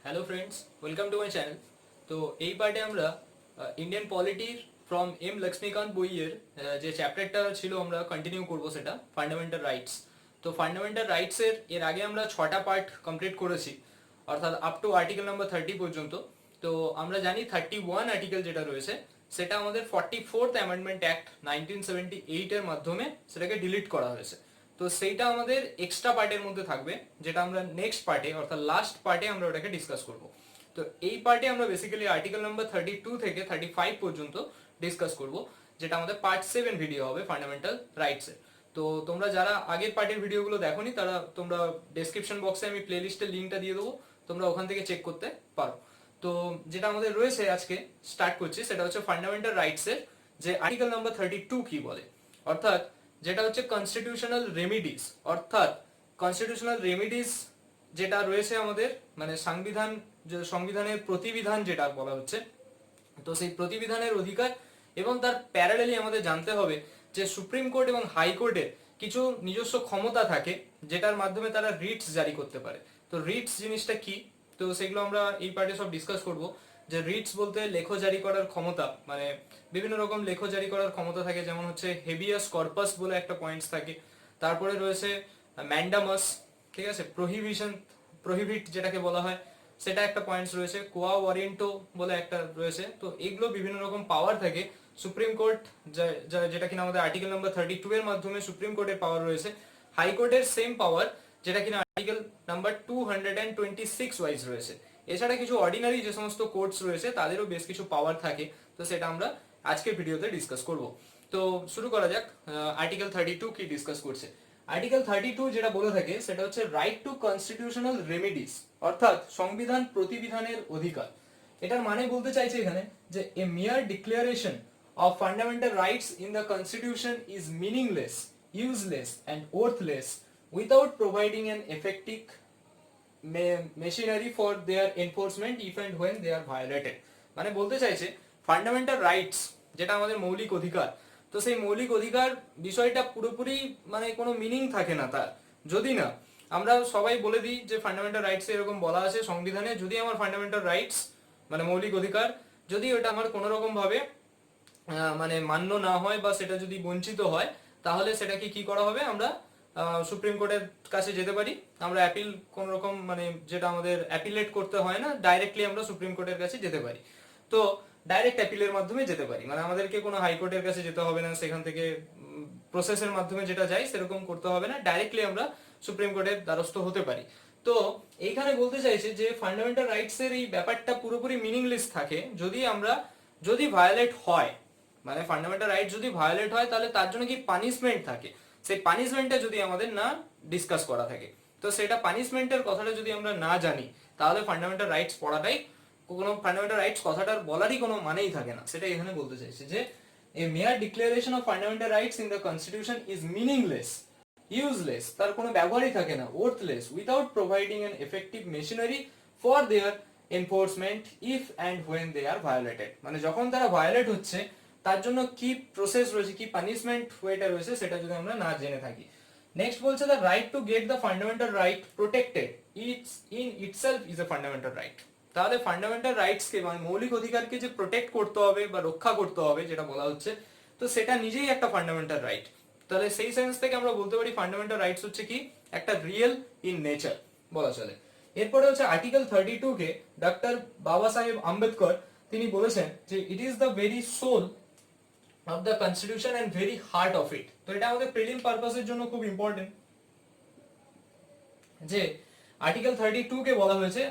Hello friends, welcome to my channel. তো এই পার্টে আমরা ইন্ডিয়ান পলিটির ফ্রম এম লক্ষ্মীকান্ত বইয়ের যে চ্যাপ্টারটা ছিল আমরা কন্টিনিউ করব, সেটা ফান্ডামেন্টাল রাইটস। তো ফান্ডামেন্টাল রাইটসের এর আগে আমরা 6টা পার্ট কমপ্লিট করেছি, অর্থাৎ আপ টু আর্টিকেল নাম্বার 30 পর্যন্ত। তো আমরা জানি 31 আর্টিকেল যেটা রয়েছে সেটা আমাদের 44th অ্যামেন্ডমেন্ট অ্যাক্ট 1978 এর মাধ্যমে সেটাকে ডিলিট করা হয়েছে। তো সেইটা আমাদের এক্সট্রা পার্টের মধ্যে থাকবে, যেটা আমরা নেক্সট পার্টে অর্থাৎ লাস্ট পার্টে আমরা ওটাকে ডিসকাস করব। তো এই পার্টে আমরা বেসিক্যালি আর্টিকেল নাম্বার 32 থেকে 35 পর্যন্ত ডিসকাস করব, যেটা আমাদের পার্ট 7 ভিডিও হবে ফান্ডামেন্টাল রাইটসের। তো তোমরা যারা আগের পার্টের ভিডিওগুলো দেখোনি তারা তোমরা ডেসক্রিপশন বক্সে আমি প্লে লিস্টের লিঙ্কটা দিয়ে দেবো, তোমরা ওখান থেকে চেক করতে পারো। তো যেটা আমাদের রয়েছে আজকে স্টার্ট করছি সেটা হচ্ছে ফান্ডামেন্টাল রাইটসের যে আর্টিকেল নাম্বার 32 কি বলে, অর্থাৎ যেটা হচ্ছে কনস্টিটিউশনাল রেমিডিস। অর্থাৎ কনস্টিটিউশনাল রেমিডিস যেটা রয়েছে আমাদের, মানে সংবিধানের প্রতিবিধান যেটা বলা হচ্ছে, তো সেই প্রতিবিধানের অধিকার এবং তার প্যারালেলি আমাদের জানতে হবে যে সুপ্রিম কোর্ট এবং হাইকোর্টের কিছু নিজস্ব ক্ষমতা থাকে যেটার মাধ্যমে তারা রিটস জারি করতে পারে। তো রিটস জিনিসটা কি, তো সেগুলো আমরা এই পার্টে সব ডিসকাস করব। যে রিটস বলতে লেখ জারি করার ক্ষমতা, মানে বিভিন্ন রকম লেখ জারি করার ক্ষমতা থাকে, যেমন হচ্ছে হেবিয়াস কর্পাস বলে একটা পয়েন্টস থাকে, তারপরে রয়েছে ম্যান্ডামাস, ঠিক আছে, প্রহিবিট যেটাকে বলা হয় সেটা একটা পয়েন্টস রয়েছে, কোয়া ওয়ারেন্টো বলে একটা রয়েছে। তো এগুলো বিভিন্ন রকম পাওয়ার থাকে সুপ্রিম কোর্ট, যেটা কিনা আমাদের আর্টিকেল নাম্বার 32 এর মাধ্যমে সুপ্রিম কোর্টের পাওয়ার রয়েছে। হাইকোর্টের সেম পাওয়ার যেটা কিনা আর্টিকেল নাম্বার 226 ওয়াইজ রয়েছে। এছাড়া কিছু অর্ডিনারি যে সমস্ত কোর্টস রয়েছে তাদেরও বেশ কিছু পাওয়ার থাকে, তো সেটা আমরা আজকের ভিডিওতে ডিসকাস করব। তো শুরু করা যাক, আর্টিকেল 32 কি ডিসকাস করছে। আর্টিকেল 32 যেটা বলে থাকে সেটা হচ্ছে রাইট টু কনস্টিটিউশনাল রেমিডিস, অর্থাৎ সংবিধান প্রতিবিধানের অধিকার। এটার মানে বলতে চাইছে এখানে যে a mere declaration of fundamental rights in the constitution is meaningless, useless and worthless without providing an effective machinery for their enforcement if and when they are violated. মানে বলতে চাইছে ফান্ডামেন্টাল রাইটস যেটা আমাদের মৌলিক অধিকার, তো সেই মৌলিক অধিকার বিষয়টা পুরোপুরি মানে কোনো মিনিং থাকে না তার, যদি না আমরা সবাই বলে দিই যে ফান্ডামেন্টাল রাইটস এরকম বলা আছে সংবিধানে, যদি আমার ফান্ডামেন্টাল রাইটস মানে মৌলিক অধিকার যদি ওটা আমার কোনো রকম ভাবে মানে মান্য না হয় বা সেটা যদি বঞ্চিত হয়, তাহলে সেটাকে কি করা হবে, আমরা সুপ্রিম কোর্টের কাছে যেতে পারি। আমরা অ্যাপিল কোন রকম মানে যেটা আমাদের অ্যাপিলেট করতে হয় না, ডাইরেক্টলি আমরা সুপ্রিম কোর্টের কাছে যেতে পারি। তো ডাইরেক্ট অ্যাপিলের মাধ্যমে যেতে পারি, মানে আমাদেরকে কোনো হাইকোর্টের কাছে যেতে হবে না, সেখান থেকে প্রসেসের মাধ্যমে যেটা যাই সেরকম করতে হবে না, ডাইরেক্টলি আমরা সুপ্রিম কোর্টের দ্বারস্থ হতে পারি। তো এইখানে বলতে চাইছে যে ফান্ডামেন্টাল রাইটস এর এই ব্যাপারটা পুরোপুরি মিনিংলেস থাকে যদি ভায়োলেট হয়, মানে ফান্ডামেন্টাল রাইট যদি ভায়োলেট হয় তাহলে তার জন্য কি পানিশমেন্ট থাকে, সেই পানিশমেন্টটা যদি আমাদের না ডিসকাস করা থাকে, তো সেটা পানিশমেন্টের কথাটা যদি আমরা না জানি তাহলে ফান্ডামেন্টাল রাইটস পড়াটাই, কোনো ফান্ডামেন্টাল রাইটস কথাটার বলারই কোনো মানেই থাকে না। সেটা এখানে বলতে চাইছে যে a mere declaration of fundamental rights in the constitution is meaningless, useless, তার কোনো ব্যবহারই থাকে না, worthless without providing an effective machinery for their enforcement if and when they are violated. মানে যখন তারা ভায়োলেট হচ্ছে তার জন্য কি প্রসেস রয়েছে, কি পানিশমেন্ট ওয়েটা রয়েছে, সেটা যদি আমরা না জেনে থাকি। নেক্সট বলছে the right to get the fundamental right protected it's in itself is a fundamental right. তাহলে ফান্ডামেন্টাল রাইটসকে মানে মৌলিক অধিকারকে যে প্রোটেক্ট করতে হবে বা রক্ষা করতে হবে যেটা বলা হচ্ছে, তো সেটা নিজেই একটা ফান্ডামেন্টাল রাইট। তাহলে সেই সেন্স থেকে আমরা বলতে পারি ফান্ডামেন্টাল রাইটস হচ্ছে কি একটা রিয়েল ইন নেচার বলা চলে। এরপরে হচ্ছে আর্টিকেল 32 কে ডক্টর বাবা সাহেব আম্বেদকর তিনি বলেছেন যে it is the very soul of the constitution and very heart of it. তো এটা আমাদের প্রিলিম পারপাসের জন্য খুব ইম্পর্টেন্ট যে আর্টিকেল 32 কে বলা হয়েছে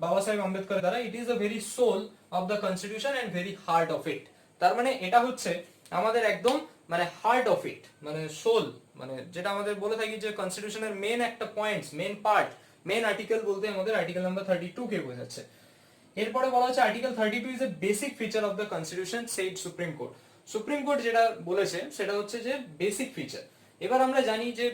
বাবা সাহেব আম্বেদকর দ্বারা it is the very soul of the constitution and very heart of it. তার মানে এটা হচ্ছে আমাদের একদম মানে হার্ট অফ ইট, মানে সোল, মানে যেটা আমাদের বলে থাকি যে কনস্টিটিউশনের মেন একটা points, main part, main article বলতে আমাদের আর্টিকেল নাম্বার 32 কে বোঝাচ্ছে। এরপরে বলা হচ্ছে article 32 is a basic feature of the constitution said supreme court. Supreme court যেটা বলেছে সেটা হচ্ছে যে বেসিক ফিচার। এবার আমরা জানি যে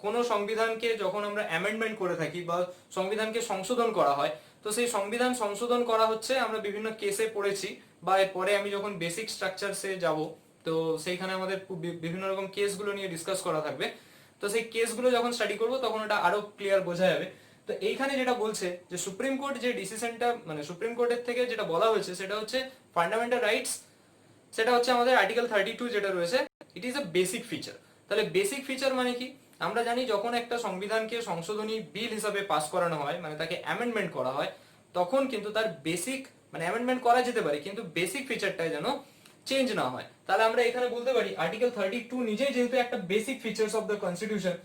কোন সংবিধানকে যখন আমরা অ্যামেন্ডমেন্ট করে থাকি বা সংবিধানকে সংশোধন করা হয়, তো সেই সংবিধান সংশোধন করা হচ্ছে আমরা বিভিন্ন কেসে পড়েছি, বা এরপরে আমি যখন বেসিক স্ট্রাকচারসে যাব তো সেইখানে আমাদের বিভিন্ন রকম কেসগুলো নিয়ে ডিসকাস করা থাকবে। তো সেই কেসগুলো যখন স্টাডি করব তখন ওটা আরো ক্লিয়ার বোঝা যাবে তো এইখানে যেটা বলছে যে সুপ্রিম কোর্ট যে ডিসিশনটা মানে সুপ্রিম কোর্টের থেকে যেটা বলা হয়েছে সেটা হচ্ছে ফান্ডামেন্টাল রাইটস, সেটা হচ্ছে আমাদের আর্টিকেল 32 যেটা রয়েছে, ইট ইজ এ বেসিক ফিচার। তাহলে বেসিক ফিচার মানে কি? আমরা জানি যখন একটা সংবিধানকে সংশোধনী বিল হিসাবে পাস করানো হয়, মানে তাকে অ্যামেন্ডমেন্ট করা হয়, তখন কিন্তু তার বেসিক মানে অ্যামেন্ডমেন্ট করা যেতে পারে কিন্তু বেসিক ফিচারটা যেন চেঞ্জ না হয়। তাহলে আমরা এখানে বলতে পারি আর্টিকেল 32 নিজেই যেহেতু একটা basic features of the constitution,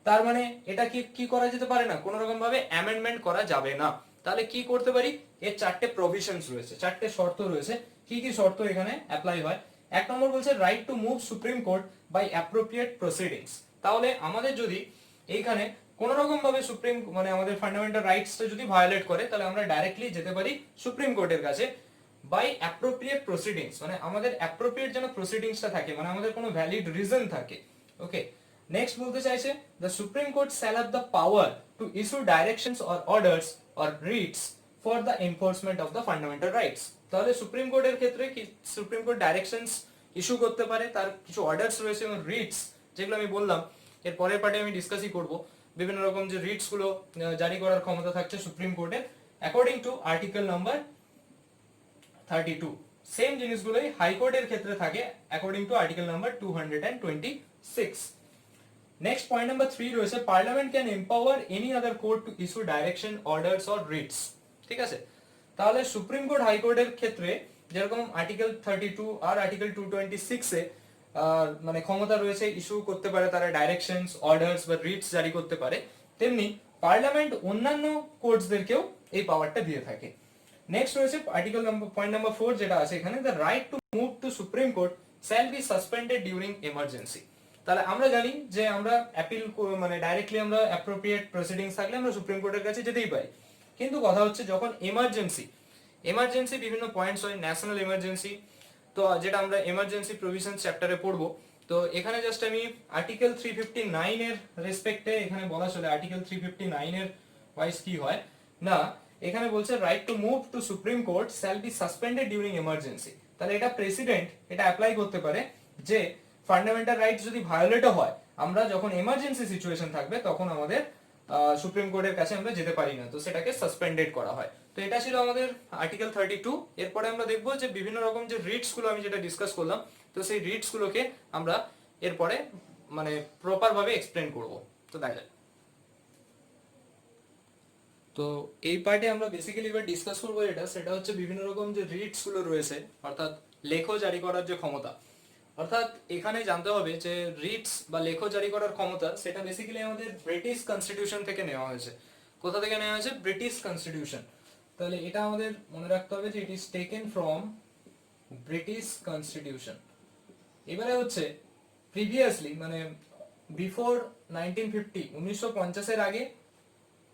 তার মানে এটা কি কি করা যেতে পারে না, কোন রকম ভাবে অ্যামেন্ডমেন্ট করা যাবে না। তাহলে কি করতে পারি? এর চারটে প্রভিশনস রয়েছে, চারটে শর্ত রয়েছে। কি কি শর্ত এখানে অ্যাপ্লাই হয়? এক নম্বর বলছে right to move supreme court by appropriate proceedings. তাহলে আমাদের যদি এইখানে কোন রকম ভাবে সুপ্রিম মানে আমাদের ফান্ডামেন্টাল রাইটসটা যদি ভায়োলেট করে, তাহলে আমরা ডাইরেক্টলি যেতে পারি সুপ্রিম কোর্টের কাছে বাই অ্যাপ্রোপ্রিয়েট প্রসিডিংস, মানে আমাদের অ্যাপ্রোপ্রিয়েট যেন প্রসিডিংসটা থাকে, মানে আমাদের কোনো ভ্যালিড রিজন থাকে। ওকে, নেক্সট বলতে চাইছে the supreme court shall have the power to issue directions or orders or writs for the enforcement of the fundamental rights. তাহলে সুপ্রিম কোর্টের ক্ষেত্রে কি সুপ্রিম কোর্ট ডাইরেকশনস ইস্যু করতে পারে, তার কিছু অর্ডারস রয়েছে এবং রিটস, যেগুলো আমি বললাম এর পরের পার্টে আমি ডিসকাসই করব। বিভিন্ন রকম যে রিটস গুলো জারি করার ক্ষমতা থাকছে সুপ্রিম কোর্টের according to article number 32। Same জিনিসগুলোই হাইকোর্টের ক্ষেত্রে থাকে according to article number 226। Next point number 3 রয়েছে parliament can empower any other court to issue direction orders or Ritz. ঠিক আছে, তাহলে সুপ্রিম কোর্ট হাইকোর্টের ক্ষেত্রে যেরকম আর্টিকেল 32 আর আর্টিকেল 226 এ মানে ক্ষমতা রয়েছে ইস্যু করতে পারে, তারা ডাইরেকশনস অর্ডারস বা রিটস জারি করতে পারে, তেমনি পার্লামেন্ট অন্যান্য কোর্টসদেরকেও এই পাওয়ারটা দিয়ে থাকে। নেক্সট রয়েছে আর্টিকেল নাম্বার পয়েন্ট নাম্বার 4 যেটা আছে এখানে the right to move to supreme court shall be suspended during emergency. তাহলে আমরা জানি যে আমরা অ্যাপিল মানে ডাইরেক্টলি আমরা অ্যাপ্রোপ্রিয়েট প্রসিডিংস থাকলে আমরা সুপ্রিম কোর্টের কাছে যেতেই পারি, কিন্তু কথা হচ্ছে যখন এমার্জেন্সি বিভিন্ন পয়েন্টস হয়, ন্যাশনাল এমার্জেন্সি, তো যেটা আমরা এমার্জেন্সি প্রভিশন চ্যাপ্টারে পড়বো। তো এখানে জাস্ট আমি আর্টিকেল 359 এর রেসপেক্টে এখানে বলা চলে আর্টিকেল 359 এর ওয়াইজ কি হয় না, এখানে বলছে right to move to supreme court shall be suspended during emergency. তাহলে এটা প্রেসিডেন্ট এটা অ্যাপ্লাই করতে পারে যে ফান্ডামেন্টাল রাইটস যদি ভায়োলেটও হয়, আমরা যখন এমার্জেন্সি সিচুয়েশন থাকবে তখন আমাদের সুপ্রিম কোর্টের কাছে আমরা যেতে পারি না, তো সেটাকে সাসপেন্ডেড করা হয়। তো এটা ছিল আমাদের আর্টিকেল 32। এরপরে আমরা দেখবো যে বিভিন্ন রকম যে রিটস গুলো আমি যেটা ডিসকাস করলাম, তো সেই রিটস গুলোকে আমরা এরপরে মানে প্রপার ভাবে এক্সপ্লেন করব। তো দেখা যাক। তো এই পার্টে আমরা বেসিক্যালি এবার ডিসকাস করবো সেটা হচ্ছে বিভিন্ন রকম যে রিটস গুলো রয়েছে, অর্থাৎ লেখ জারি করার যে ক্ষমতা। অর্থাৎ এখানে জানতে হবে যে রিটস বা লেখ জারি করার ক্ষমতা সেটা বেসিক্যালি আমাদের ব্রিটিশ কনস্টিটিউশন থেকে নেওয়া হয়েছে। কোথা থেকে নেওয়া হয়েছে? British constitution. তাহলে এটা আমাদের মনে রাখতে হবে যে it is taken from British constitution. এবারে হচ্ছে প্রিভিয়াসলি মানে বিফোর 1950 1950 এর আগে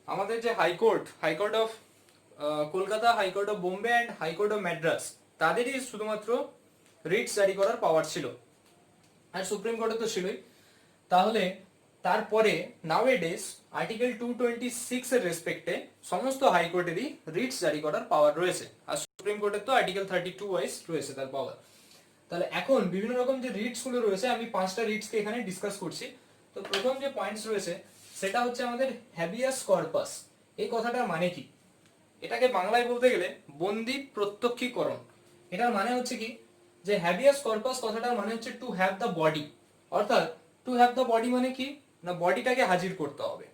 আমাদের যে high court of Kolkata, high court of Bombay and high court of Madras, তাদেরই শুধুমাত্র রিটস জারি করার পাওয়ার ছিল, আর সুপ্রিম কোর্টে তো ছিলই। তাহলে তারপরে নাওএডেজ আর্টিকেল 226 এর রেসপেক্টে সমস্ত হাইকোর্টেরই রিটস জারি করার পাওয়ার রয়েছে, আর সুপ্রিম কোর্টের তো আর্টিকেল 32 ওয়াইজ রয়েছে তার পাওয়ার। তাহলে এখন বিভিন্ন রকম যে রিটস গুলো রয়েছে, আমি 5টা রিটসকে এখানে ডিসকাস করছি। তো প্রথম যে পয়েন্টস রয়েছে সেটা হচ্ছে আমাদের হ্যাবিয়াস কর্পাস। এই কথাটার মানে কি? এটাকে বাংলায় বলতে গেলে বন্দি প্রত্যক্ষীকরণ। এটার মানে হচ্ছে কি যে হ্যাবিয়াস কর্পাস কথাটার মানে হচ্ছে টু হ্যাভ দ্য বডি। অর্থাৎ টু হ্যাভ দ্য বডি মানে কি না, বডিটাকে হাজির করতে হবে।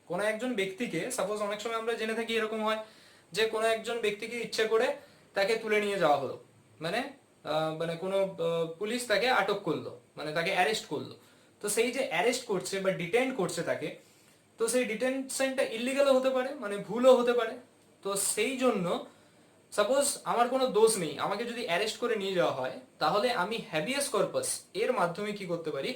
কোন একজন ব্যক্তিকে, সাপোজ অনেক সময় আমরা জেনে থাকি এরকম হয় যে কোনো একজন ব্যক্তিকে ইচ্ছে করে তাকে তুলে নিয়ে যাওয়া হলো, মানে মানে কোনো পুলিশ তাকে আটক করলো, মানে তাকে অ্যারেস্ট করলো। তো সেই যে অ্যারেস্ট করছে বা ডিটেইন করছে তাকে, তো সেই ডিটেনশনটা ইলিগালও হতে পারে, মানে ভুলও হতে পারে। তো সেই জন্য সাপোজ আমার কোনো দোষ নেই, আমাকে যদি অ্যারেস্ট করে নিয়ে যাওয়া হয়, তাহলে আমি হ্যাবিয়াস কর্পাস এর মাধ্যমে কি করতে পারি,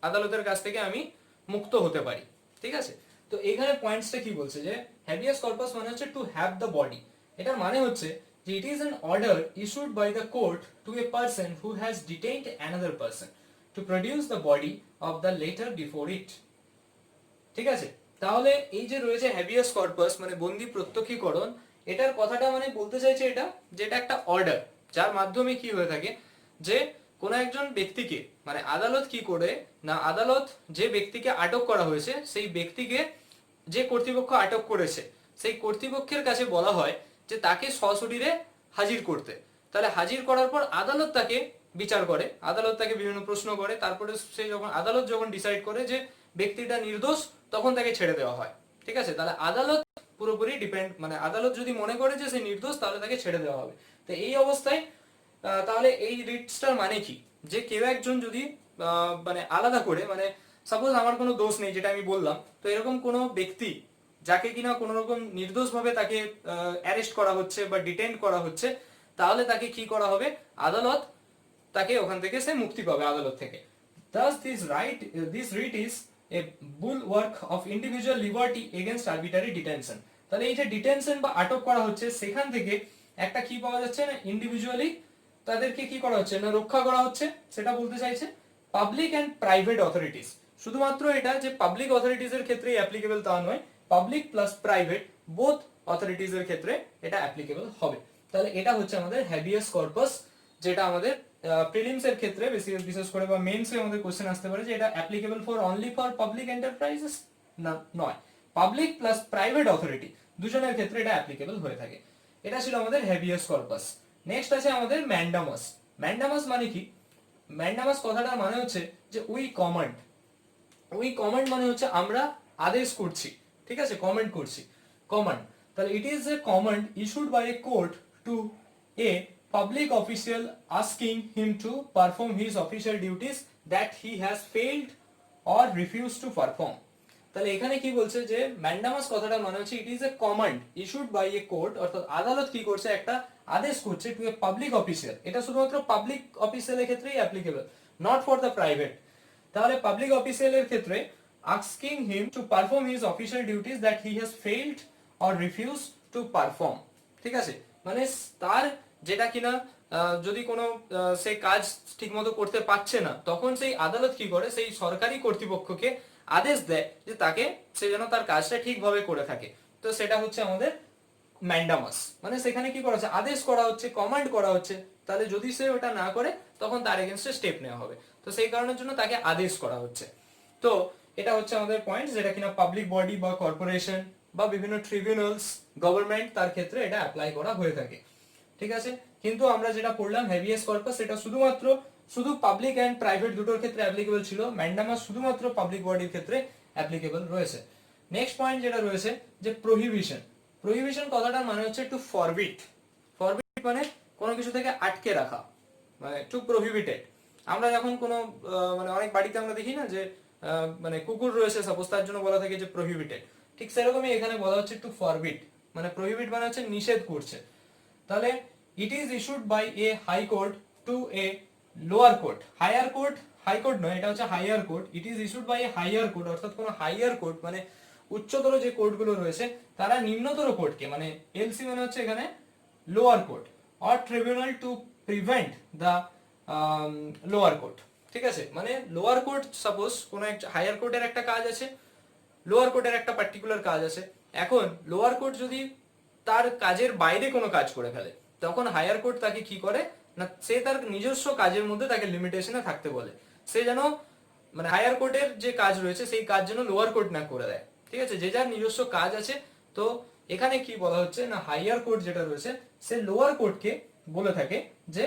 আদালতের কাছ থেকে আমি মুক্ত হতে পারি। ঠিক আছে, তো এখানে পয়েন্টসটা কি বলছে যে হ্যাবিয়াস কর্পাস মানে হচ্ছে টু হ্যাভ দ্য বডি। এটার মানে হচ্ছে যে it is an order issued by the court to a person who has detained another person to produce the body of the latter before it. ঠিক আছে, তাহলে এই যে রয়েছে হ্যাবিয়াস কর্পাস মানে বন্দি প্রত্যক্ষীকরণ, এটার কথাটা মানে বলতে চাইছে এটা যে এটা একটা অর্ডার, যার মাধ্যমে কি হয়ে থাকে যে কোন একজন ব্যক্তিকে মানে আদালত কি করে না, আদালত যে ব্যক্তিকে আটক করা হয়েছে সেই ব্যক্তিকে যে কর্তৃপক্ষ আটক করেছে সেই কর্তৃপক্ষের কাছে বলা হয় যে তাকে সশরীরে হাজির করতে। তাহলে হাজির করার পর আদালত তাকে বিচার করে, আদালত তাকে বিভিন্ন প্রশ্ন করে, তারপরে সে যখন আদালত যখন ডিসাইড করে যে ব্যক্তিটা নির্দোষ, তখন তাকে ছেড়ে দেওয়া হয়। ঠিক আছে, তাহলে আদালত পুরোপুরি ডিপেন্ড, মানে আদালত যদি মনে করে যে সে নির্দোষ তাহলে তাকে ছেড়ে দেওয়া হবে। তো এই অবস্থায় তাহলে এই রিটসটার মানে কি, যে কেউ একজন যদি মানে আলাদা করে, মানে সাপোজ আমার কোনো দোষ নেই যেটা আমি বললাম, তো এরকম কোনো ব্যক্তি যাকে কিনা কোনো রকম নির্দোষ ভাবে তাকে অ্যারেস্ট করা হচ্ছে বা ডিটেইন করা হচ্ছে, তাহলে তাকে কি করা হবে, আদালত তাকে ওখান থেকে সে মুক্তি পাবে আদালত থেকে। Thus this writ is a bulwark of individual liberty against arbitrary detention. তাহলে এই যে ডিটেনশন বা আটক করা হচ্ছে সেখান থেকে একটা কি পাওয়া যাচ্ছে না, ইন্ডিভিজুয়ালি তাদেরকে কি করা হচ্ছে না, রক্ষা করা হচ্ছে। সেটা বলতে চাইছে পাবলিক অ্যান্ড প্রাইভেট অথরিটিস। শুধুমাত্র এটা যে পাবলিক অথরিটিস এর ক্ষেত্রেই অ্যাপ্লিকেবল তা নয়, public plus private both authorities এর ক্ষেত্রে এটা অ্যাপ্লিকেবল হবে। তাহলে এটা হচ্ছে আমাদের হ্যাবিয়াস কর্পাস, যেটা আমাদের প্রিলিমস এর ক্ষেত্রে বিশেষ করে বা মেইনসে আমাদের কোশ্চেন আসতে পারে যে এটা applicable for only for public enterprises না, নয়, পাবলিক প্লাস প্রাইভেট অথরিটি দুজনের ক্ষেত্রে এটা অ্যাপ্লিকেবল হয়ে থাকে। এটা ছিল আমাদের হ্যাবিয়াস কর্পাস। নেক্সট আছে আমাদের ম্যান্ডামাস। ম্যান্ডামাস মানে কি, ম্যান্ডামাস কথাটার মানে হচ্ছে যে উই কমান্ড। উই কমান্ড মানে হচ্ছে আমরা আদেশ করছি, ঠিক আছে, কমেন্ট করছি, কমান্ড। তাহলে it is a command issued by a court to a public official asking him to perform his official duties that he has failed or refused to perform. তাহলে এখানে কি বলছে যে ম্যান্ডামাস কথাটা মানে হচ্ছে it is a command issued by a court, অর্থাৎ আদালত কি করছে, একটা আদেশ করছে টু এ পাবলিক অফিসিয়াল। এটা শুধুমাত্র পাবলিক অফিসিয়ালের ক্ষেত্রেই applicable, not for the private. তাহলে পাবলিক অফিসিয়ালের ক্ষেত্রে asking him to perform his official duties that he has failed or refuse to perform. ঠিক আছে, মানে তার যেটা কিনা যদি কোনো সে কাজ ঠিকমতো করতে পারছে না, তখন সেই আদালত কি করে, সেই সরকারি কর্তৃপক্ষকে আদেশ দেয় যে তাকে, সে যেন তার কাজটা ঠিকভাবে করে থাকে। তো সেটা হচ্ছে আমাদের ম্যান্ডামাস, মানে সেখানে কি করা হচ্ছে, আদেশ করা হচ্ছে, কমান্ড করা হচ্ছে। তাহলে যদি সে ওটা না করে তখন তার এগেনস্টে স্টেপ নেওয়া হবে। তো সেই কারণের জন্য তাকে আদেশ করা হচ্ছে। তো এটা হচ্ছে আমাদের পয়েন্ট, যেটা কিনা পাবলিক বডি বা কর্পোরেশন বা বিভিন্ন ট্রিবিউনালস, গভর্নমেন্ট, তার ক্ষেত্রে এটা অ্যাপ্লাই করা হয়ে থাকে। ঠিক আছে, কিন্তু আমরা যেটা পড়লাম হ্যাবিয়াস কর্পাস, সেটা শুধু পাবলিক এন্ড প্রাইভেট দুটোর ক্ষেত্রে অ্যাপ্লিকেবল ছিল। ম্যান্ডামাস শুধুমাত্র পাবলিক বডির ক্ষেত্রে অ্যাপ্লিকেবল রয়েছে। নেক্সট পয়েন্ট যেটা রয়েছে যে প্রহিবিশন। প্রহিবিশন কথাটার মানে হচ্ছে টু ফরবিট। ফরবিট মানে কোনো কিছু থেকে আটকে রাখা, মানে টু প্রহিবিটেড। আমরা যখন কোনো মানে অনেক বাড়িতে আমরা দেখি না যে মানে কুকুর রয়েছে সাপোজ, তার জন্য বলা থাকে যে প্রহিবিটেড। ঠিক সেরকমই এখানে বলা হচ্ছে টু ফরবিট, মানে প্রহিবিট মানে হচ্ছে নিষেধ করছে। তাহলে it is issued by a high court to a lower court. Higher court, high court নয়, এটা হচ্ছে higher court. It is issued by a higher court, অর্থাৎ কোন হাইয়ার কোর্ট মানে উচ্চতর যে কোর্টগুলো রয়েছে তারা নিম্নতর কোর্টকে, মানে এলসি মানে হচ্ছে এখানে lower court, or tribunal to prevent the lower court. ঠিক আছে, মানে লোয়ার কোর্ট সাপোজ কোন একটা হাইয়ার কোর্টের একটা কাজ আছে, লোয়ার কোর্টের একটা পার্টিকুলার কাজ আছে। এখন লোয়ার কোর্ট যদি তার কাজের বাইরে কোনো কাজ করে ফেলে, তখন হায়ার কোর্ট তাকে কি করে না, সে তার নিজস্ব কাজের মধ্যে তাকে লিমিটেশনে থাকতে বলে। সে যেন, মানে হায়ার কোর্টের যে কাজ রয়েছে সেই কাজ যেন লোয়ার কোর্ট না করে দেয়। ঠিক আছে, যে যার নিজস্ব কাজ আছে। তো এখানে কি বলা হচ্ছে না, হাইয়ার কোর্ট যেটা রয়েছে সে লোয়ার কোর্টকে বলে থাকে যে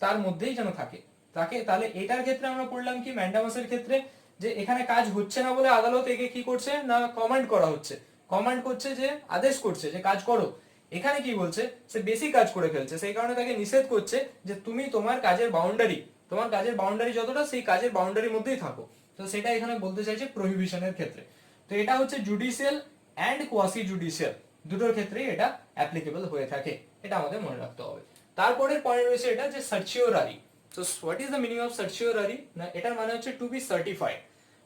তার মধ্যেই যেন থাকে তাকে। তাহলে এটার ক্ষেত্রে আমরা পড়লাম কি, ম্যান্ডামাসের ক্ষেত্রে, যে এখানে কাজ হচ্ছে না বলে আদালত একে কি করছে না, কমান্ড করা হচ্ছে, কমান্ড করছে, যে আদেশ করছে যে কাজ করো। এখানে কি বলছে, সে বেশি কাজ করে ফেলছে, সেই কারণে তাকে নিষেধ করছে যে তুমি তোমার কাজের বাউন্ডারি যতটা, সেই কাজের বাউন্ডারির মধ্যেই থাকো। তো সেটা এখানে বলতে চাইছে প্রহিবিশনের ক্ষেত্রে। তো এটা হচ্ছে জুডিশিয়াল অ্যান্ড কোয়াসি জুডিশিয়াল দুটোর ক্ষেত্রেই এটা অ্যাপ্লিকেবল হয়ে থাকে, এটা আমাদের মনে রাখতে হবে। তারপরের পয়েন্ট রয়েছে এটা যে সার্চিওরারি। তো what is the meaning of certiorari না, এটার মানে হচ্ছে to be certified.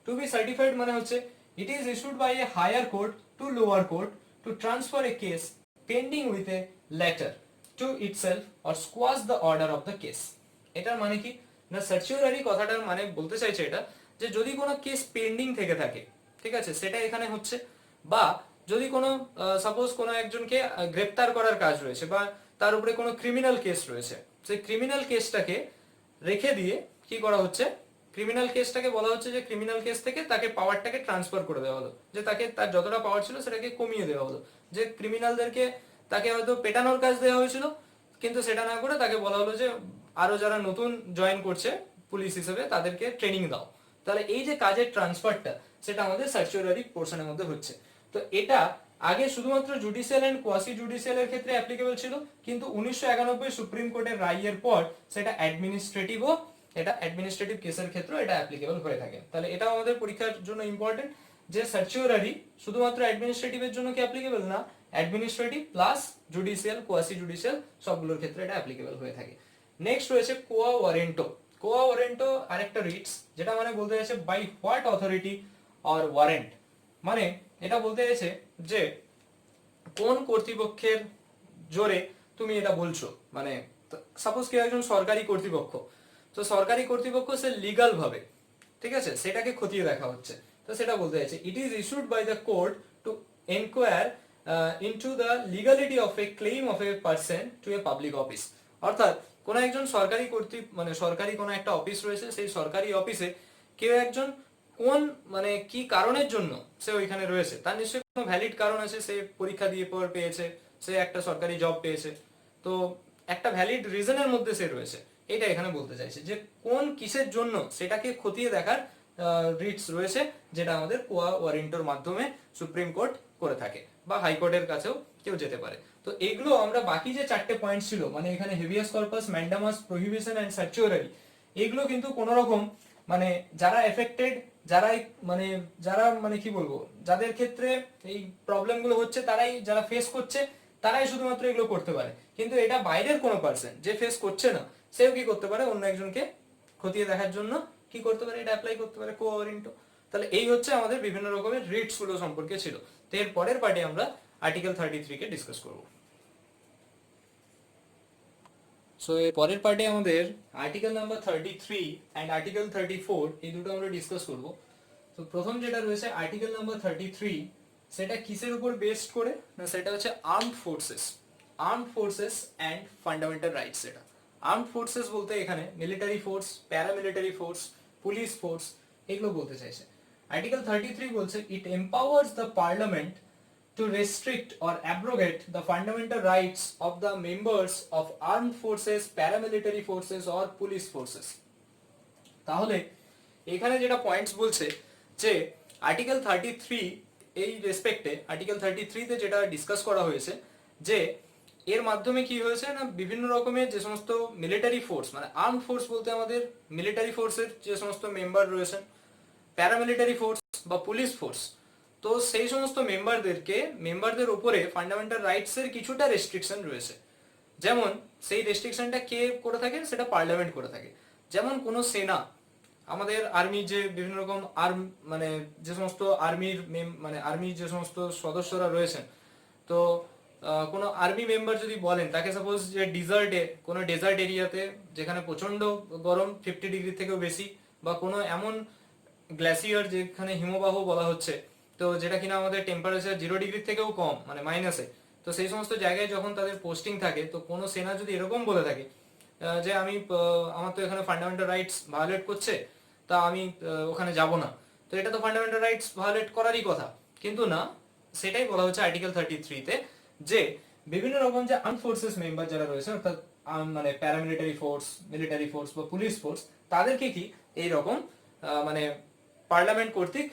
To be certified মানে হচ্ছে it is issued by a higher court to lower court to transfer a case pending with a latter to itself or squash the order of the case. এটার মানে কি না, সার্চিওরারি কথাটার মানে বলতে চাইছে এটা যে যদি কোনো কেস পেন্ডিং থেকে থাকে, ঠিক আছে, সেটা এখানে হচ্ছে, বা যদি কোনো সাপোজ কোনো একজনকে গ্রেপ্তার করার কাজ রয়েছে বা তার উপরে কোনো ক্রিমিনাল কেস রয়েছে, সেই ক্রিমিনাল কেসটাকে রেখে দিয়ে কি করা হচ্ছে, ক্রিমিনাল কেসটাকে বলা হচ্ছে যে ক্রিমিনাল কেস থেকে তাকে পাওয়ারটাকে ট্রান্সফার করে দেওয়া হলো, যে তাকে তার যতটা পাওয়ার ছিল সেটাকে কমিয়ে দেওয়া হলো, যে ক্রিমিনালদেরকে তাকে হয়তো পেটানোর কাজ দেওয়া হয়েছিল, কিন্তু সেটা না করে তাকে বলা হলো যে আরো যারা নতুন জয়েন করছে পুলিশ হিসেবে তাদেরকে ট্রেনিং দাও। তাহলে এই যে কাজের ট্রান্সফারটা সেটা আমাদের সার্চুরারি পোর্শনের মধ্যে হচ্ছে। তো এটা আগে শুধুমাত্র জুডিশিয়াল এন্ড কোয়াসি জুডিশিয়াল এর ক্ষেত্রে অ্যাপ্লিকেবল ছিল, কিন্তু 1991 সুপ্রিম কোর্টের রায়ের পর সেটা অ্যাডমিনিস্ট্রেটিভ ও এটা অ্যাডমিনিস্ট্রেটিভ কেসের ক্ষেত্রে এটা অ্যাপ্লিকেবল হয়ে থাকে। তাহলে এটাও আমাদের পরীক্ষার জন্য ইম্পর্টেন্ট যে সার্চুরারি শুধুমাত্র অ্যাডমিনিস্ট্রেটিভের জন্য কি অ্যাপ্লিকেবল না, administrative plus judicial quasi judicial সবগুলোর ক্ষেত্রে এটা অ্যাপ্লিকেবল হয়ে থাকে। নেক্সট রয়েছে কোয়া ওয়ারেন্টো। কোয়া ওয়ারেন্টো আরেকটা রিটস, যেটা মানে বলতে চাইছে by what authority or warrant, মানে এটা বলতে চাইছে যে কোন কর্তৃপক্ষের জোরে তুমি এটা বলছো, মানে সাপোজ কেউ একজন সরকারি কর্তৃপক্ষ, তো সরকারি কর্তৃপক্ষ সে লিগাল ভাবে, ঠিক আছে, সেটাকে খতিয়ে দেখা হচ্ছে, তো সেটা বলতে চাইছে it is issued by the court to enquire into the legality of a claim of a person to a public office. অর্থাৎ কোন একজন সরকারি মানে সরকারি কোন একটা অফিস রয়েছে, সেই সরকারি অফিসে কেউ একজন কোন মানে কি কারণের জন্য সে ওইখানে রয়েছে, তার নিশ্চয়ই কোনো ভ্যালিড কারণ আছে, সে পরীক্ষা দিয়ে পর পেয়েছে, সে একটা সরকারি জব পেয়েছে, তো একটা ভ্যালিড রিজনের মধ্যে সে রয়েছে, এটা এখানে বলতে চাইছে যে কোন কিসের জন্য সেটাকে খতিয়ে দেখার রিটস রয়েছে, যেটা আমাদের কোয়া ওয়ারেন্টোর মাধ্যমে সুপ্রিম কোর্ট করে থাকে বা হাইকোর্টের কাছেও কেউ যেতে পারে। তো এগুলো আমরা বাকি যে চারটে পয়েন্ট ছিল, মানে এখানে habeas corpus, mandamus, prohibition and certiorari, এগুলো কিন্তু কোন রকম মানে যারা এফেক্টেড, যারা কি বলবো, যাদের ক্ষেত্রে এই প্রবলেম গুলো হচ্ছে, তারাই যারা ফেস করছে তারাই শুধুমাত্র এগুলো করতে পারে, কিন্তু এটা বাইরের কোনো পার্সন যে ফেস করছে না সেও কি করতে পারে, অন্য একজনকে খতিয়ে দেখার জন্য কি করতে পারে, এটা অ্যাপ্লাই করতে পারে কোয়া ওয়ারেন্টো। তাহলে এই হচ্ছে আমাদের বিভিন্ন রকমের রিটস গুলো সম্পর্কে ছিল। তো এর পরের পার্টে আমরা আর্টিকেল 33 কে ডিসকাস করব। সো এর পরের পার্টে আমাদের আর্টিকেল নাম্বার 33 এন্ড আর্টিকেল 34 এই দুটো আমরা ডিসকাস করব। তো প্রথম যেটা রয়েছে আর্টিকেল নাম্বার 33, সেটা কিসের উপর বেসড করে না, সেটা হচ্ছে armed forces and fundamental rights. এটা আর্মড ফোর্সেস বলতে এখানে military force, paramilitary force, police force এগুলো বলতে চাইছে। আর্টিকেল 33 বলছে it empowers the parliament to restrict or abrogate the fundamental rights of the members of armed forces, paramilitary forces or police forces. তাহলে এখানে যেটা points বলছে যে আর্টিকেল 33 এই রেসপেক্টে, আর্টিকেল 33 তে যেটা ডিসকাস করা হয়েছে যে এর মাধ্যমে কি হয়েছে না, বিভিন্ন রকমের যে সমস্ত মিলিটারি ফোর্স, মানে আর্মড ফোর্স বলতে আমাদের মিলিটারি ফোর্সের যে সমস্ত মেম্বার রয়েছেন, প্যারামিলিটারি ফোর্স বা পুলিশ ফোর্স, তো সেই সমস্ত মেম্বারদের উপরে ফান্ডামেন্টাল রাইটস এর কিছুটা রেস্ট্রিকশন রয়েছে। যেমন সেই রেস্ট্রিকশনটা কে করে থাকে, সেটা পার্লামেন্ট করে থাকে। যেমন কোনো সেনা, আমাদের আর্মি যে বিভিন্ন রকম মানে যে সমস্ত আর্মির যে সমস্ত সদস্যরা রয়েছেন, তো কোনো আর্মি মেম্বার যদি বলেন তাকে সাপোজ যে কোনো ডেজার্ট এরিয়াতে যেখানে প্রচন্ড গরম 50 ডিগ্রি থেকেও বেশি, বা কোনো এমন গ্লেসিয়ার যেখানে হিমবাহ বলা হচ্ছে, তো যেটা কিনা আমাদের টেম্পারেচার 0 ডিগ্রি থেকেও কম, মানে মাইনাসে, তো সেই সমস্ত জায়গায় যখন তাদের পোস্টিং থাকে, তো কোনো সেনা যদি এরকম বলে থাকে যে আমার তো এখানে ফান্ডামেন্টাল রাইটস ভায়োলেট করছে, তা আমি ওখানে যাব না, তো এটা তো ফান্ডামেন্টাল রাইটস ভায়োলেট করারই কথা, কিন্তু না, সেটাই বলা হচ্ছে আর্টিকেল 33 তে যে বিভিন্ন রকম যে আর্ম ফোর্সেস মেম্বার যারা রয়েছে, অর্থাৎ মানে প্যারামিলিটারি ফোর্স, মিলিটারি ফোর্স বা পুলিশ ফোর্স, তাদেরকে কি এইরকম মানে পার্লামেন্ট কর্তৃক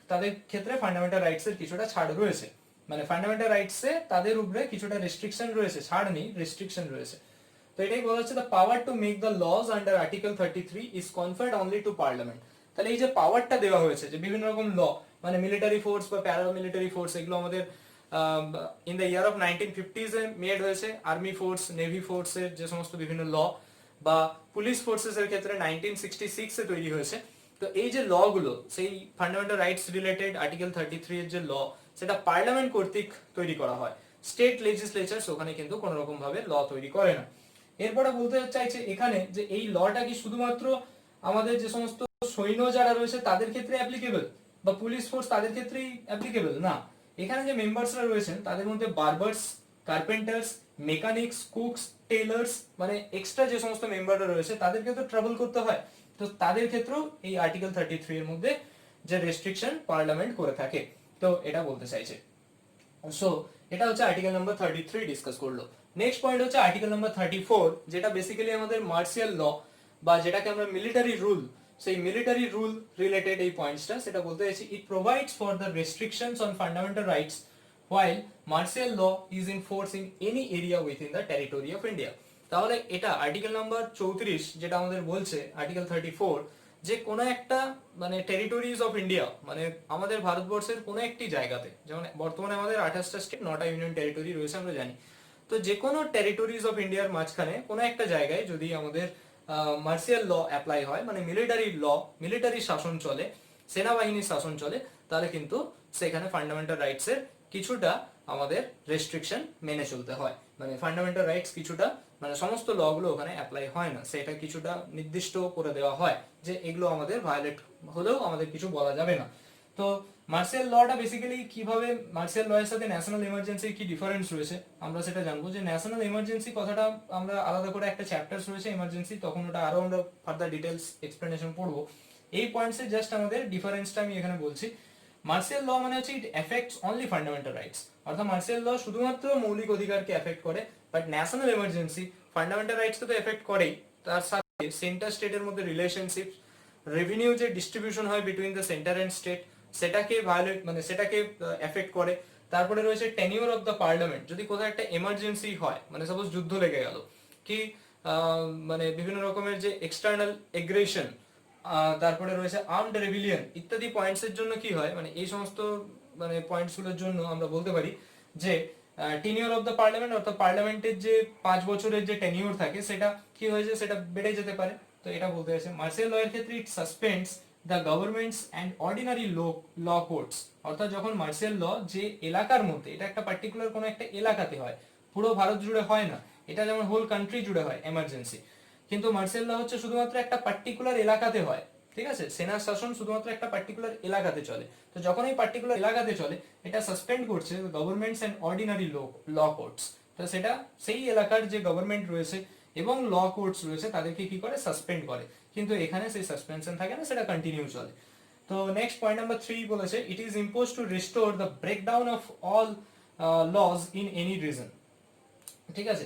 তাদের ক্ষেত্রে ফান্ডামেন্টাল রাইটস এর কিছুটা ছাড় রয়েছে, মানে ফান্ডামেন্টাল রাইটস এ তাদের উপরে কিছুটা রেস্ট্রিকশন রয়েছে, ছাড় নেই, রেস্ট্রিকশন রয়েছে। তো এটাই বলা হচ্ছে the power to make the laws under article 33 is conferred only to parliament. তাহলে এই যে পাওয়ারটা দেওয়া হয়েছে যে বিভিন্ন রকম ল, মানে মিলিটারি ফোর্স বা প্যারামিলিটারি ফোর্স, এগুলো আমাদের in the year of 1950s A made হয়েছে। আর্মি ফোর্স, নেভি ফোর্সের যে সমস্ত বিভিন্ন ল, বা পুলিশ ফোর্সেস এর ক্ষেত্রে 1966 এ তৈরি হয়েছে। তো এই যে ল গুলো, সেই ফান্ডামেন্টাল রাইটস রিলেটেড আর্টিকেল 33 এর যে ল, সেটা পার্লামেন্ট কর্তৃক তৈরি করা হয়। স্টেট লেজিসলেচার ওখানে কিন্তু কোন রকম ভাবে ল তৈরি করে না। এরপরে বলতে চাইছে এখানে যে এই লটা কি শুধুমাত্র আমাদের যে সমস্ত সৈন্য যারা রয়েছে তাদের ক্ষেত্রে অ্যাপ্লিকেবল, বা পুলিশ ফোর্স তাদের ক্ষেত্রেই অ্যাপ্লিকেবল না। এখানে যে মেম্বার্সরা রয়েছেন তাদের মধ্যে Birbal, carpenters, mechanics, cooks, tailors, মানে এক্সট্রা যে সমস্ত মেম্বাররা রয়েছে তাদেরকে তো ট্রাভেল করতে হয়, তো তো তাদের ক্ষেত্রেও এই আর্টিকেল 33 এর মধ্যে যে রেস্ট্রিকশন পার্লামেন্ট করে থাকে, তো এটা বলতে চাইছে। সো এটা হচ্ছে আর্টিকেল নাম্বার 33 ডিসকাস করলো। নেক্সট পয়েন্ট হচ্ছে আর্টিকেল নাম্বার 34, যেটা বেসিক্যালি আমাদের মার্শিয়াল ল বা যেটাকে আমরা মিলিটারি রুল, সেই মিলিটারি রুল রিলেটেড এই পয়েন্টসটা, সেটা বলতে চাইছি ইট provides for the restrictions on fundamental rights while martial law is in force in any area within the territory of India। তাহলে এটা আর্টিকেল নাম্বার 34 যেটা আমাদের বলছে আর্টিকেল 34, যে কোনো একটা মানে টেরিটরিজ অফ ইন্ডিয়া, মানে আমাদের ভারতবর্ষের কোনো একটি জায়গাতে, যেমন বর্তমানে আমাদের 28টা স্টেট 9টা ইউনিয়ন টেরিটরি রয়েছে আমরা জানি, তো যে কোনো টেরিটরিজ অফ ইন্ডিয়ার মাঝখানে কোনো একটা জায়গায় যদি আমাদের মার্শিয়াল ল অ্যাপ্লাই হয়, মানে মিলিটারি ল, মিলিটারি শাসন চলে, সেনাবাহিনীর শাসন চলে, তাহলে কিন্তু সেখানে ফান্ডামেন্টাল রাইটস এর কিছুটা আমাদের রেস্ট্রিকশন মেনে চলতে হয়। মানে ফান্ডামেন্টাল রাইটস কিছুটা, মানে সমস্ত ল গুলো ওখানে অ্যাপ্লাই হয় না, সেটা কিছুটা নির্দিষ্ট করে দেওয়া হয় যে এগুলো আমাদের ভায়োলেট হলেও আমাদের কিছু বলা যাবে না। তো মার্শিয়াল লটা বেসিক্যালি কিভাবে, মার্শিয়াল ল এর সাথে ন্যাশনাল এমার্জেন্সির কি ডিফারেন্স রয়েছে আমরা সেটা জানবো। যে ন্যাশনাল এমার্জেন্সি কথাটা আমরা আলাদা করে একটা চ্যাপ্টারস রয়েছে এমার্জেন্সি, তখন ওটা আরো আমরা ফার্দার ডিটেলস এক্সপ্লেনেশন পড়বো। এই পয়েন্টসে জাস্ট আমাদের ডিফারেন্সটা আমি এখানে বলছি। মার্শিয়াল ল মানে হচ্ছে it effects only fundamental rights, অর্থাৎ মার্শিয়াল ল শুধুমাত্র মৌলিক অধিকারকে এফেক্ট করে, বাট ন্যাশনাল এমার্জেন্সি ফান্ডামেন্টাল রাইটসকে তো এফেক্ট করেই, তার সাথে সেন্টার স্টেটের মধ্যে রিলেশনশিপ, রেভিনিউ যে ডিস্ট্রিবিউশন হয় between the centre and state, সেটাকে ভায়োলেট, মানে সেটাকে এফেক্ট করে। তারপরে রয়েছে টেনিউর অফ দ্য পার্লামেন্ট, যদি কোথাও একটা এমার্জেন্সি হয়, মানে সাপোজ যুদ্ধ লেগে গেল, কি মানে বিভিন্ন রকমের যে এক্সটার্নাল এগ্রেশন, তারপরে রয়েছে আর্মড রেভিলিয়ন ইত্যাদি পয়েন্টসের জন্য কি হয়, মানে এই সমস্ত মানে পয়েন্টস গুলোর জন্য আমরা বলতে পারি যে টেনিউর অফ দ্য পার্লামেন্ট, অর্থাৎ পার্লামেন্টের যে 5 বছরের যে টেনিউর থাকে সেটা কি হয়েছে, সেটা বেড়ে যেতে পারে। তো এটা বলতে আছে মার্শিয়াল ল এর ক্ষেত্রে it suspends the governments and ordinary law courts, অর্থাৎ যখন মার্শিয়াল ল যে এলাকার মধ্যে, এটা একটা পার্টিকুলার কোনো একটা এলাকাতে হয়, পুরো ভারত জুড়ে হয় না, এটা যেমন হোল কান্ট্রি জুড়ে হয় এমার্জেন্সি, কিন্তু মার্শিয়াল ল হচ্ছে শুধুমাত্র একটা পার্টিকুলার এলাকাতে হয়, ঠিক আছে, সেনার শাসন শুধুমাত্র একটা পার্টিকুলার এলাকাতে চলে। তো যখন এই পার্টিকুলার এলাকাতে চলে, এটা সাসপেন্ড করছে governments and ordinary law courts, তো সেটা সেই এলাকার যে গভর্নমেন্ট রয়েছে এবং ল কোর্টস রয়েছে তাদেরকে কি করে, সাসপেন্ড করে, কিন্তু এখানে সেই সাসপেনশন থাকে না, সেটা কন্টিনিউ চলে। তো নেক্সট পয়েন্ট নাম্বার 3 বলেছে it is impose to restore the breakdown of all lodge in any reason, ঠিক আছে,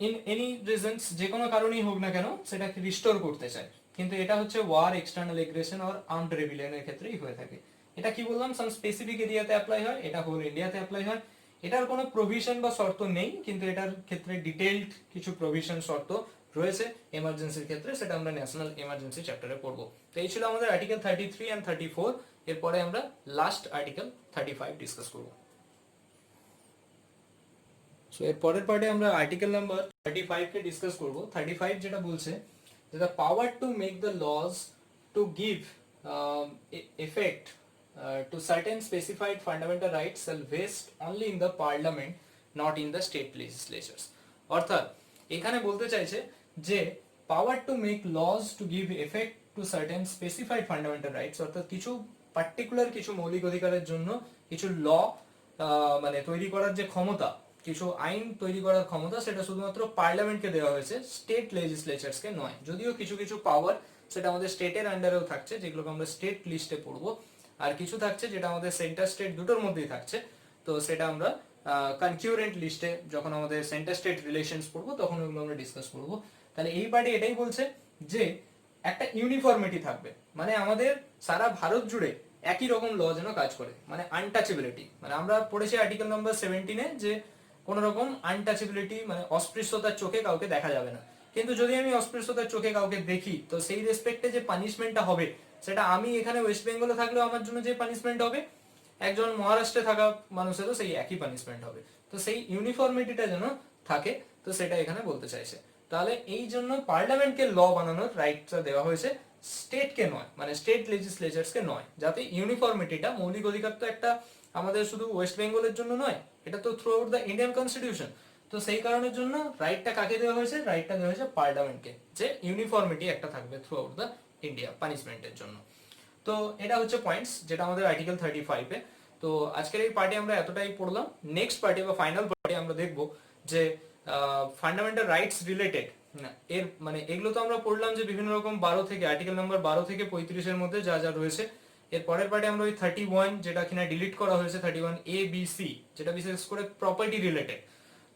ইন এনি রিজনস, যে কোনো কারণেই হোক না কেন সেটাকে রিস্টোর করতে চায়, কিন্তু এটা হচ্ছে ওয়ার, এক্সটার্নাল এগ্রেশন আর আর্মড রেভিলিয়নের ক্ষেত্রেই হয়ে থাকে। এটা কি বললাম, সাম স্পেসিফিক এরিয়াতে অ্যাপ্লাই হয়, এটা হোল ইন্ডিয়াতে অ্যাপ্লাই হয়, এটার কোনো প্রভিশন বা শর্ত নেই, কিন্তু এটার ক্ষেত্রে ডিটেইলড কিছু প্রভিশন শর্ত রয়েছে এমার্জেন্সির ক্ষেত্রে, সেটা আমরা ন্যাশনাল এমার্জেন্সি চ্যাপ্টারে পড়বো। তো এই ছিল আমাদের আর্টিকেল 33 এন্ড 34, এরপরে আমরা লাস্ট আর্টিকেল 35 ডিসকাস করব। সো এর পরের পার্টে আমরা আর্টিকেল নাম্বার 35 কে ডিসকাস করব। 35 যেটা বলছে যে the power to make the laws to give effect to certain specified fundamental rights shall vest only in the parliament, not in the state legislatures। অর্থাৎ এখানে বলতে চাইছে যে power to make laws to give effect to certain specified fundamental rights, অর্থাৎ কিছু particular কিছু মৌলিক অধিকারের জন্য কিছু ল মানে তৈরি করার যে ক্ষমতা, কিছু আইন তৈরি করার ক্ষমতা, সেটা শুধুমাত্র পার্লামেন্টকে দেওয়া হয়েছে, স্টেট লেজিসলেচারসকে নয়। যদিও কিছু কিছু পাওয়ার সেটা আমাদের স্টেটের আন্ডারেও থাকছে, যেগুলোকে আমরা স্টেট লিস্টে পড়বো, আর কিছু থাকছে যেটা আমাদের সেন্টার স্টেট দুটোর মধ্যেই থাকছে, তো সেটা আমরা কনকিউরেন্ট লিস্টে যখন আমাদের সেন্টার স্টেট রিলেশনস পড়বো তখন ওগুলো আমরা ডিসকাস করবো। তাহলে এই পার্টে এটাই বলছে যে একটা ইউনিফর্মিটি থাকবে, মানে আমাদের সারা ভারত জুড়ে একই রকম ল যেন কাজ করে, মানে আনটাচেবিলিটি, মানে আমরা পড়েছি আর্টিকেল নাম্বার 17-এ যে কোন রকম আনটাচেবিলিটি, মানে অস্পৃশ্যতার চোখে কাউকে দেখা যাবে না, কিন্তু যদি আমি অস্পৃশ্যতার চোখে কাউকে দেখি তো সেই রেসপেক্টে যে পানিশমেন্টটা হবে, সেটা আমি এখানে ওয়েস্ট বেঙ্গলে থাকলেও আমার জন্য যে পানিশমেন্ট হবে, একজন মহারাষ্ট্রে থাকা মানুষেরও সেই একই পানিশমেন্ট হবে। তো সেই ইউনিফর্মিটিটা যেন থাকে, তো সেটা এখানে বলতে চাইছে। তাহলে এই জন্য পার্লামেন্টকে ল বানানোর রাইটটা দেওয়া হয়েছে, স্টেটকে নয়, মানে স্টেট লেজিসলেচারসকে নয়, যাতে ইউনিফর্মিটিটা, মৌলিক অধিকার তো একটা আমাদের শুধু ওয়েস্ট বেঙ্গলের জন্য নয়, এটা তো through out the Indian constitution, তো সেই কারণের জন্য রাইটটা কাকে দেওয়া হয়েছে, রাইটটা দেওয়া হয়েছে পার্লামেন্টকে, যে ইউনিফর্মিটি একটা থাকবে থ্রু আউট দ্য ইন্ডিয়া পানিশমেন্টের জন্য। তো এটা হচ্ছে পয়েন্টস যেটা আমাদের আর্টিকেল 35-এ। তো আজকের এই পার্টে আমরা এতটাই পড়লাম। নেক্সট পার্টে বা ফাইনাল পার্টে আমরা দেখব যে ফান্ডামেন্টাল রাইটস রিলেটেড এর মানে এগুলো তো আমরা পড়লাম যে বিভিন্ন রকম 12 থেকে আর্টিকেল নাম্বার 12 থেকে 35 মধ্যে যা যা রয়েছে। এর পরের পার্টে আমরা ওই 31 যেটা কিনা ডিলিট করা হয়েছে 31A B C যেটা বিশেষ করে প্রপার্টি রিলেটেড,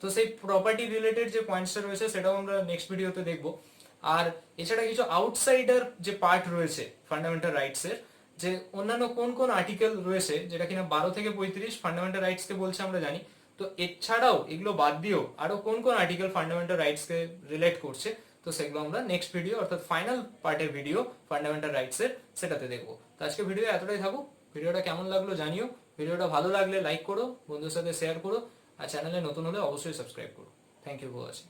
তো সেই প্রপার্টি রিলেটেড যে পয়েন্টসটা রয়েছে সেটাও আমরা নেক্সট ভিডিওতে দেখব। আর এছাড়া কিছু আউটসাইডার যে পার্ট রয়েছে ফান্ডামেন্টাল রাইটস এর, যে অন্যান্য কোন কোন আর্টিকেল রয়েছে যেটা কিনা 12 থেকে 35 ফান্ডামেন্টাল রাইটস কে বলছে আমরা জানি, তো এছাড়াও এগুলো বাদ দিয়েও আরো কোন কোন আর্টিকেল ফান্ডামেন্টাল রাইটস কে রিলেট করছে, তো সেগুলো আমরা নেক্সট ভিডিও অর্থাৎ ফাইনাল পার্টের ভিডিও ফান্ডামেন্টাল রাইটস এর সেটাতে দেখবো। তো আজকে ভিডিও এতটাই থাকুক। ভিডিওটা কেমন লাগলো জানিও, ভিডিওটা ভালো লাগলে লাইক করো, বন্ধুদের সাথে শেয়ার করো, আর চ্যানেলে নতুন হলে অবশ্যই সাবস্ক্রাইব করো। Thank you for watching.